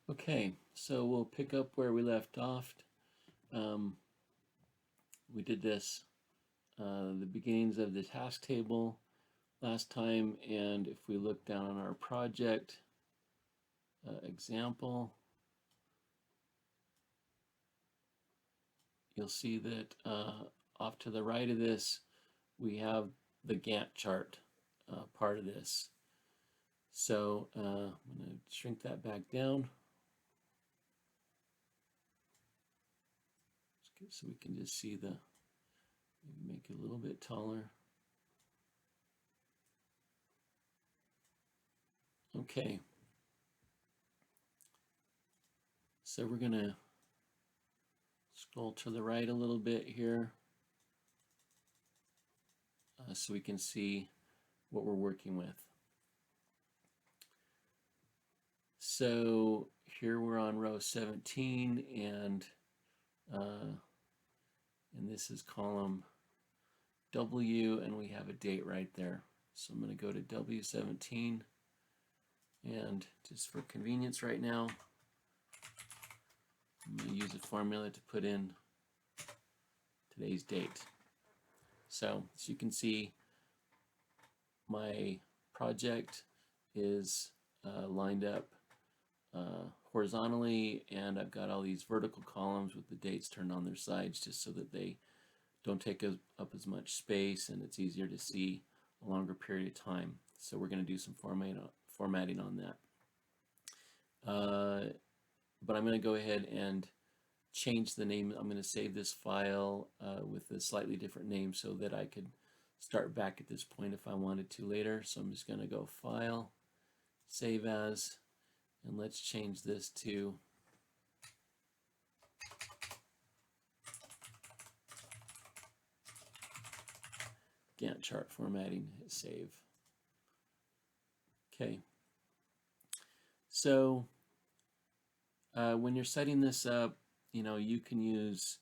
Okay, so we'll pick up where we left off. Um, we did this, the beginnings of the task table last time, and if we look down on our project example, you'll see that off to the right of this, we have the Gantt chart part of this. So I'm going to shrink that back down so we can just see maybe make it a little bit taller. Okay. So we're going to scroll to the right a little bit here so we can see what we're working with. So here we're on row 17 and this is column W and we have a date right there. So I'm going to go to W17 and just for convenience right now, I'm going to use a formula to put in today's date. So as you can see, my project is lined up horizontally, and I've got all these vertical columns with the dates turned on their sides just so that they don't take up as much space and it's easier to see a longer period of time. So we're going to do some formatting on that. But I'm going to go ahead and change the name. I'm going to save this file with a slightly different name so that I could start back at this point if I wanted to later. So I'm just going to go File, Save As, and let's change this to Gantt chart formatting. Hit Save. Okay. So when you're setting this up, you can use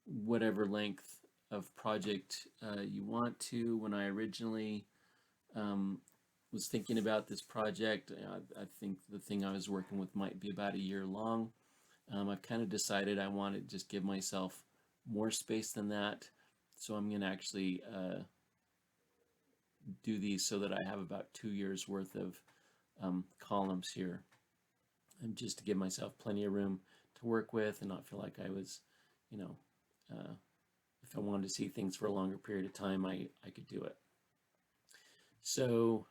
whatever length of project you want to. When I originally was thinking about this project, I think the thing I was working with might be about a year long. I've kind of decided I want to just give myself more space than that. So I'm going to actually do these so that I have about 2 years worth of columns here. And just to give myself plenty of room to work with and not feel like I was, if I wanted to see things for a longer period of time, I could do it. So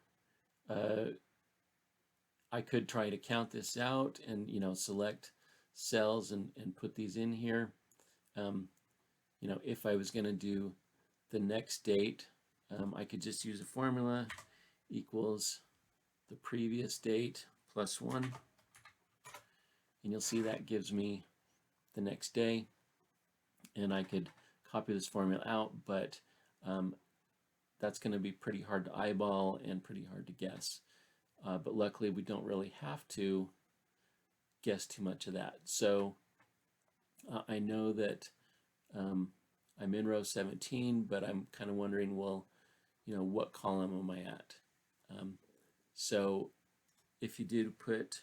I could try to count this out and select cells and put these in here. If I was going to do the next date, I could just use a formula equals the previous date plus 1, and you'll see that gives me the next day, and I could copy this formula out, but that's going to be pretty hard to eyeball and pretty hard to guess. But luckily we don't really have to guess too much of that. So I know that I'm in row 17, but I'm kind of wondering, well, what column am I at? So if you do put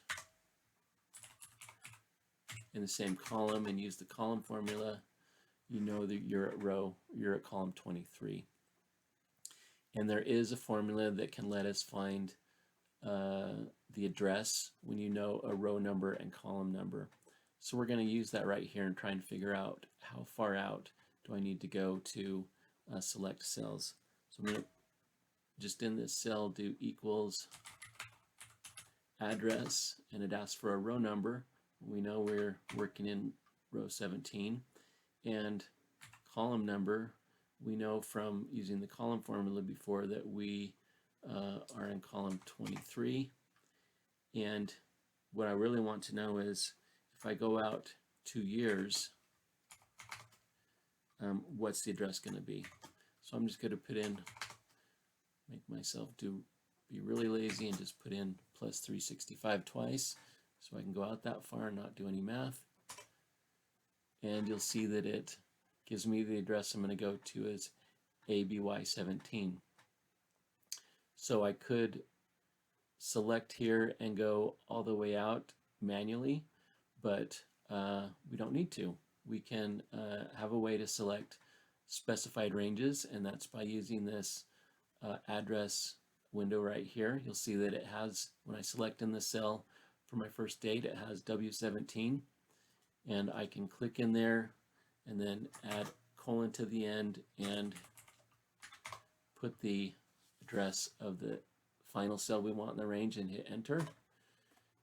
in the same column and use the column formula, you know that you're at column 23. And there is a formula that can let us find the address when you know a row number and column number. So we're going to use that right here and try and figure out how far out do I need to go to select cells. So I'm going to just in this cell do equals address, and it asks for a row number. We know we're working in row 17, and column number, we know from using the column formula before that we are in column 23. And what I really want to know is if I go out 2 years, what's the address going to be? So I'm just going to put in, make myself be really lazy and just put in plus 365 twice so I can go out that far and not do any math. And you'll see that it gives me the address I'm going to go to as ABY17. So I could select here and go all the way out, manually, but we don't need to. We can have a way to select specified ranges, and that's by using this address window right here. You'll see that it has, when I select in the cell for my first date, it has W17, and I can click in there and then add colon to the end and put the address of the final cell we want in the range and hit enter.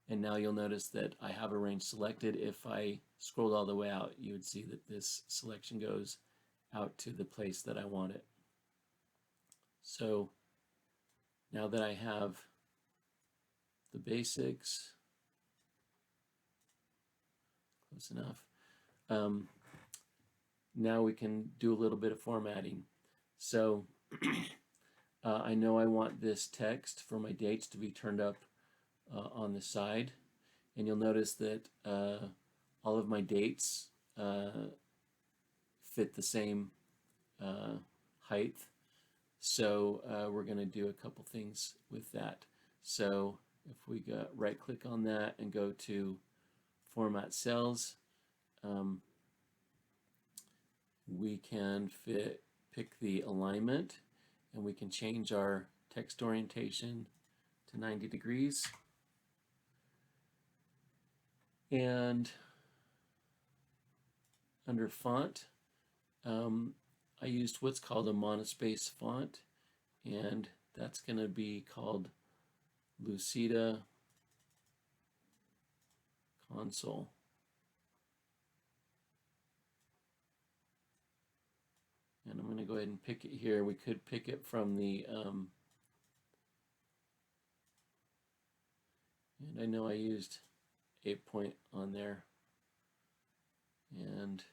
And now you'll notice that I have a range selected. If I scrolled all the way out, you would see that this selection goes out to the place that I want it. So now that I have the basics, close enough, now we can do a little bit of formatting. So I know I want this text for my dates to be turned up on the side, and you'll notice that all of my dates fit the same height. So we're going to do a couple things with that. So if we go right click on that and go to Format Cells, we can pick the alignment, and we can change our text orientation to 90 degrees. And under font, I used what's called a monospace font, and that's going to be called Lucida Console. And I'm going to go ahead and pick it here. We could pick it from the, and I know I used 8-point on there, and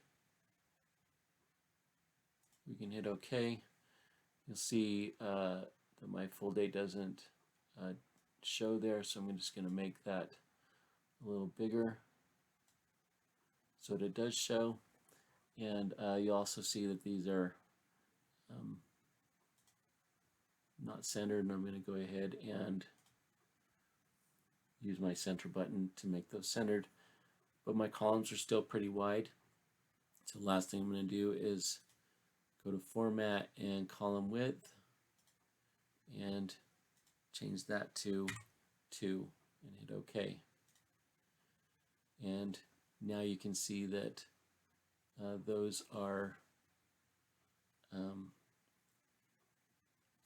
we can hit OK. You'll see that my full date doesn't show there, so I'm just going to make that a little bigger so that it does show. And you also see that these are not centered, and I'm going to go ahead and use my center button to make those centered. But my columns are still pretty wide. So the last thing I'm going to do is go to Format and Column Width and change that to 2 and hit OK. And now you can see that those are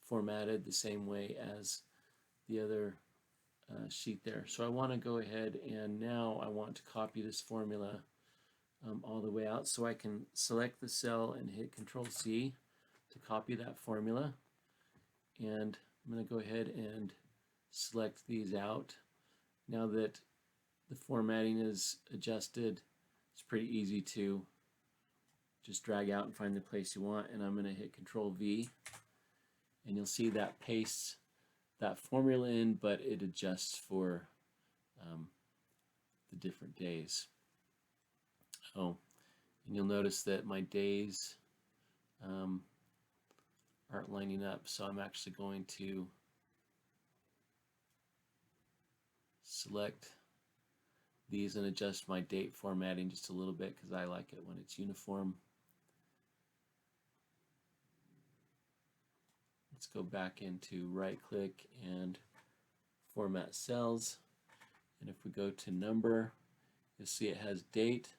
formatted the same way as the other sheet there. So I want to go ahead, and now I want to copy this formula all the way out. So I can select the cell and hit Control-C to copy that formula. And I'm going to go ahead and select these out. Now that the formatting is adjusted, it's pretty easy to just drag out and find the place you want. And I'm going to hit Control-V, and you'll see that pastes that formula in, but it adjusts for the different days. Oh, and you'll notice that my days aren't lining up, so I'm actually going to select these and adjust my date formatting just a little bit, because I like it when it's uniform. Let's go back into right click and Format Cells, and if we go to number, you'll see it has date,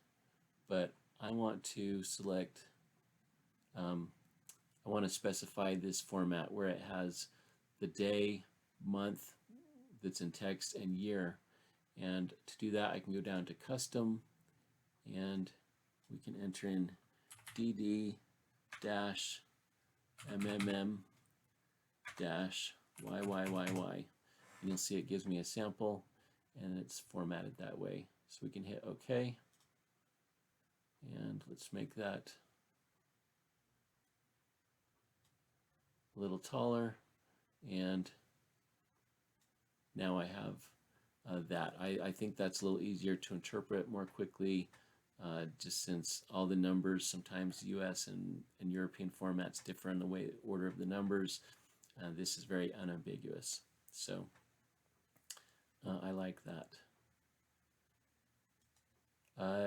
but I want to select, I want to specify this format where it has the day, month that's in text, and year. And to do that, I can go down to Custom, and we can enter in DD-MMM-YYYY. And you'll see it gives me a sample, and it's formatted that way. So we can hit OK. And let's make that a little taller, and now I have that. I think that's a little easier to interpret more quickly, just since all the numbers, sometimes US and European formats differ in the order of the numbers. This is very unambiguous, so I like that.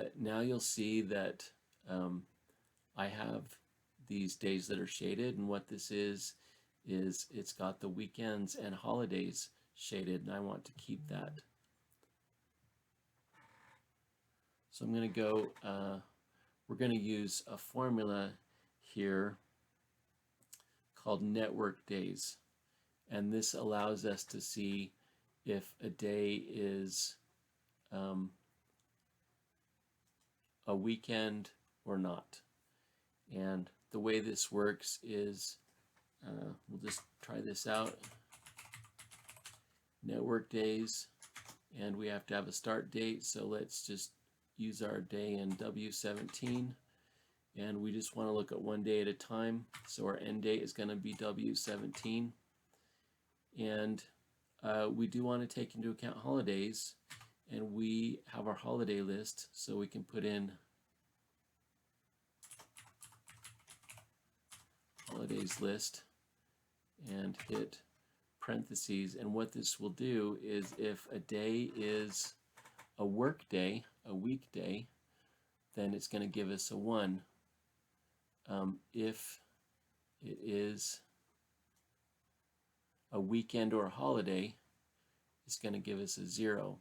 But now you'll see that I have these days that are shaded, and what this is it's got the weekends and holidays shaded, and I want to keep that. So I'm going to go, we're going to use a formula here called network days, and this allows us to see if a day is a weekend or not. And the way this works is, we'll just try this out. Network days, and we have to have a start date, so let's just use our day in W17, and we just want to look at one day at a time, so our end date is going to be W17, and we do want to take into account holidays, and we have our holiday list, so we can put in holidays list and hit parentheses. And what this will do is, if a day is a work day, a weekday, then it's going to give us a 1. If it is a weekend or a holiday, it's going to give us a 0.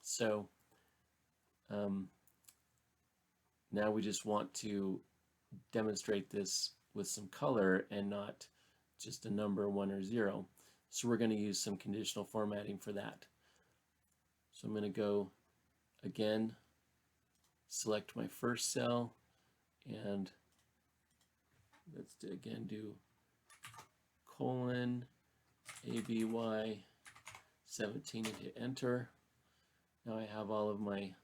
So now we just want to demonstrate this with some color and not just a number 1 or 0. So we're going to use some conditional formatting for that. So I'm going to go again, select my first cell, and let's again do colon ABY 17 and hit enter. Now I have all of my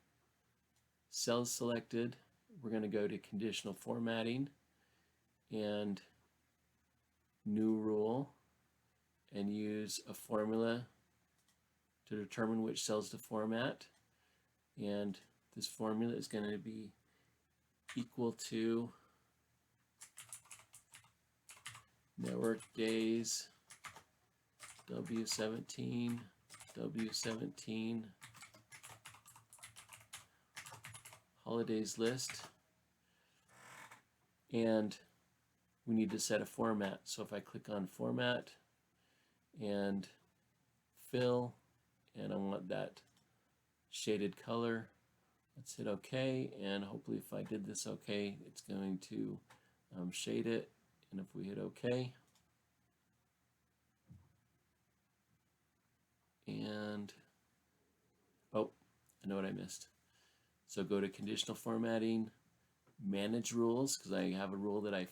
cells selected. We're going to go to conditional formatting and new rule and use a formula to determine which cells to format, and this formula is going to be equal to network days W17 holidays list, and we need to set a format. So if I click on format and fill, and I want that shaded color, let's hit OK, and hopefully if I did this OK, it's going to shade it. And if we hit OK, and oh, I know what I missed. So go to conditional formatting, manage rules, because I have a rule that I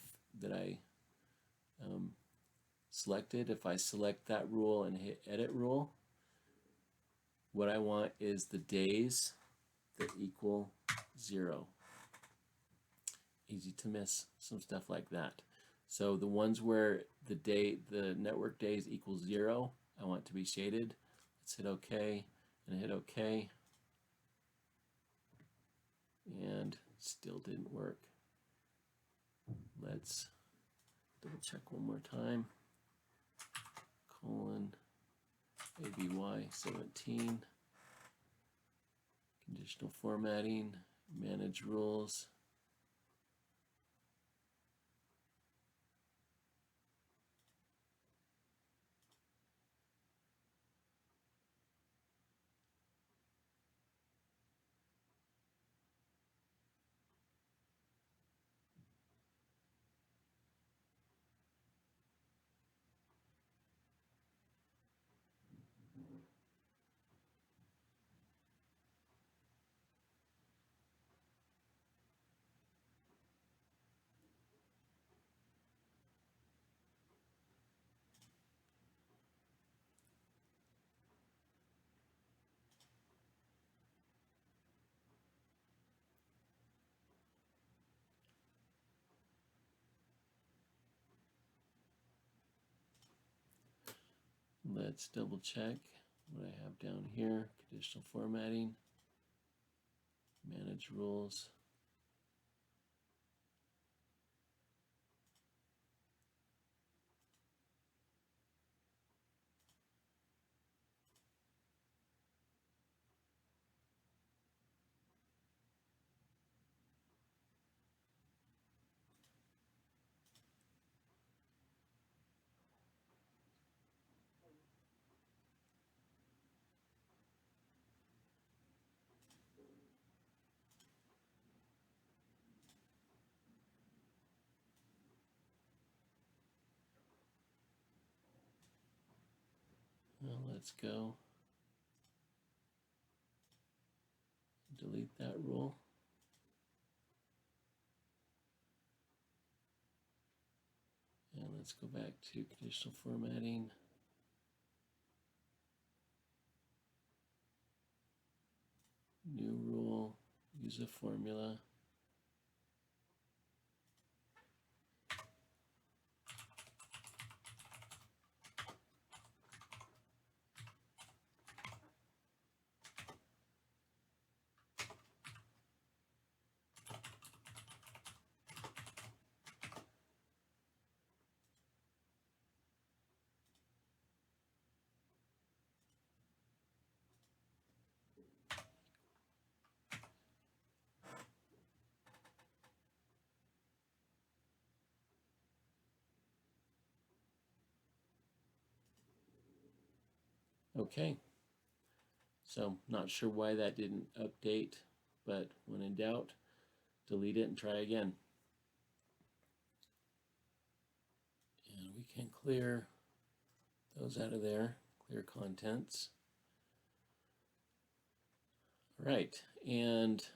selected. If I select that rule and hit edit rule, what I want is the days that equal 0. Easy to miss some stuff like that. So the ones where the network days equals 0, I want to be shaded. Let's hit OK and hit OK, and still didn't work. Let's double check one more time. Colon ABY 17, conditional formatting, manage rules. Let's double check what I have down here. Conditional formatting, manage rules. let's go delete that rule. And let's go back to conditional formatting. New rule, use a formula. Okay, so not sure why that didn't update, but when in doubt, delete it and try again. And we can clear those out of there, clear contents. All right, and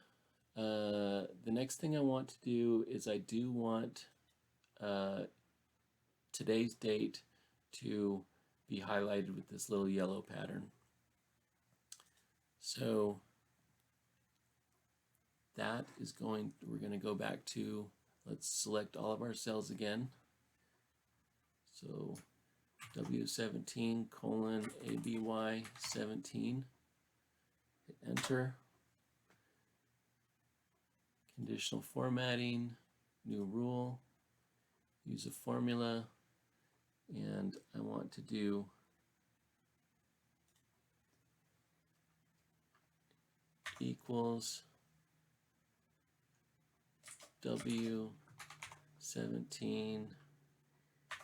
the next thing I want to do is I do want today's date to be highlighted with this little yellow pattern. So that is we're going to go back to, let's select all of our cells again. So W17 : ABY 17, hit enter. Conditional formatting, new rule, use a formula, and I want to do equals W17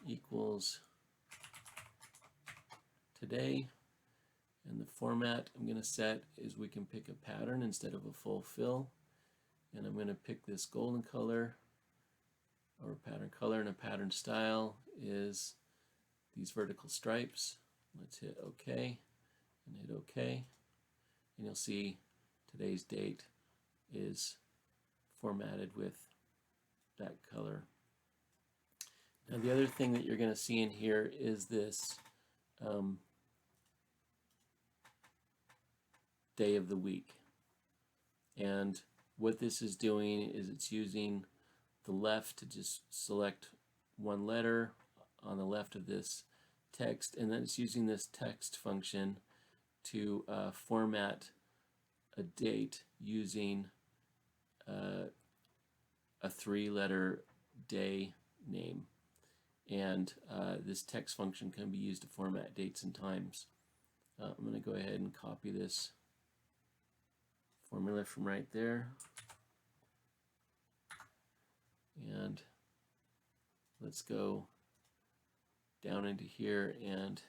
equals today, and the format I'm going to set is we can pick a pattern instead of a full fill, and I'm going to pick this golden color, or pattern color, and a pattern style is these vertical stripes. Let's hit OK and hit OK, and you'll see today's date is formatted with that color. Now the other thing that you're going to see in here is this day of the week, and what this is doing is it's using the left to just select one letter on the left of this text, and then it's using this text function to format a date using a 3-letter day name, and this text function can be used to format dates and times. I'm going to go ahead and copy this formula from right there, and let's go down into here and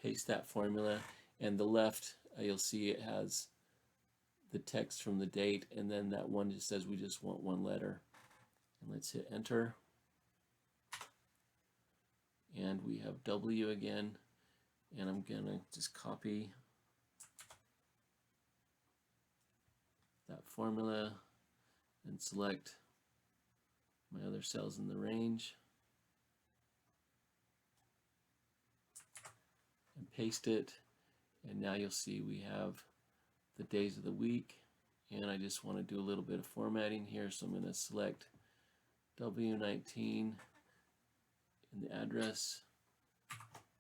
paste that formula. And the left, you'll see it has the text from the date, and then that one just says we just want one letter. And let's hit enter, and we have W again, and I'm gonna just copy that formula and select my other cells in the range and paste it, and now you'll see we have the days of the week, and I just want to do a little bit of formatting here, so I'm going to select W19 in the address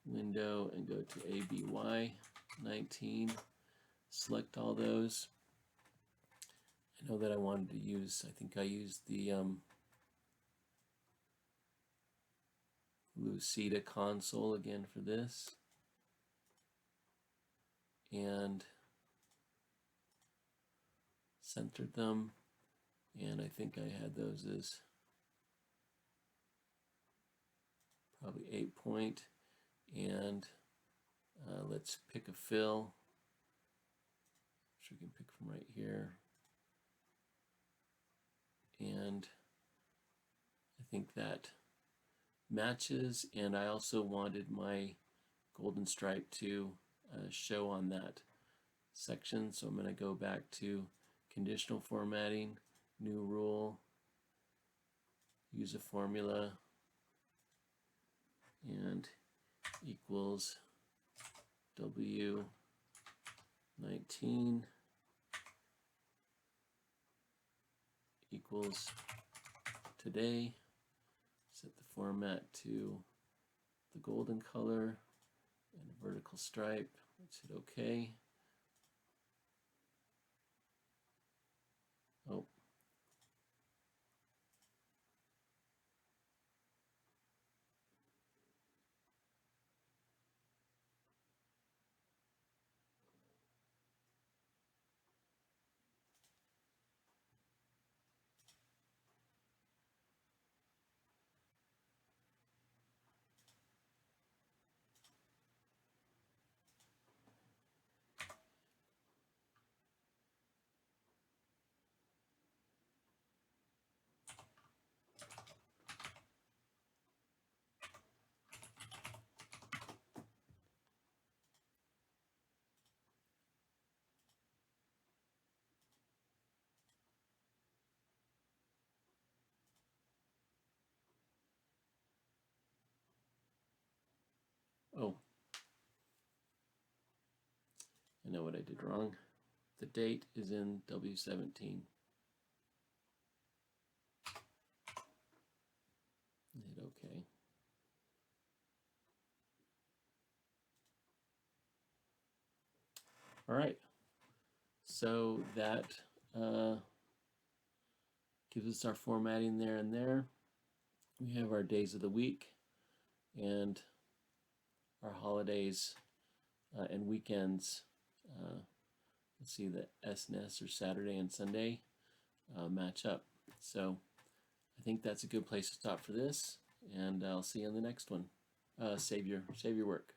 window and go to ABY 19, select all those. I know that I wanted to use, I think I used the Lucida console again for this, and centered them, and I think I had those as probably 8 point, and let's pick a fill, which we can pick from right here, and I think that matches. And I also wanted my golden stripe to show on that section. So I'm going to go back to conditional formatting, new rule, use a formula, and equals W19 equals today. Set the format to the golden color and a vertical stripe. Let's hit OK. Oh. Oh, I know what I did wrong. The date is in W17. Hit OK. All right. So that gives us our formatting there and there. We have our days of the week and our holidays and weekends. Let's see, the SNES or Saturday and Sunday match up. So I think that's a good place to stop for this, and I'll see you on the next one. Save your work.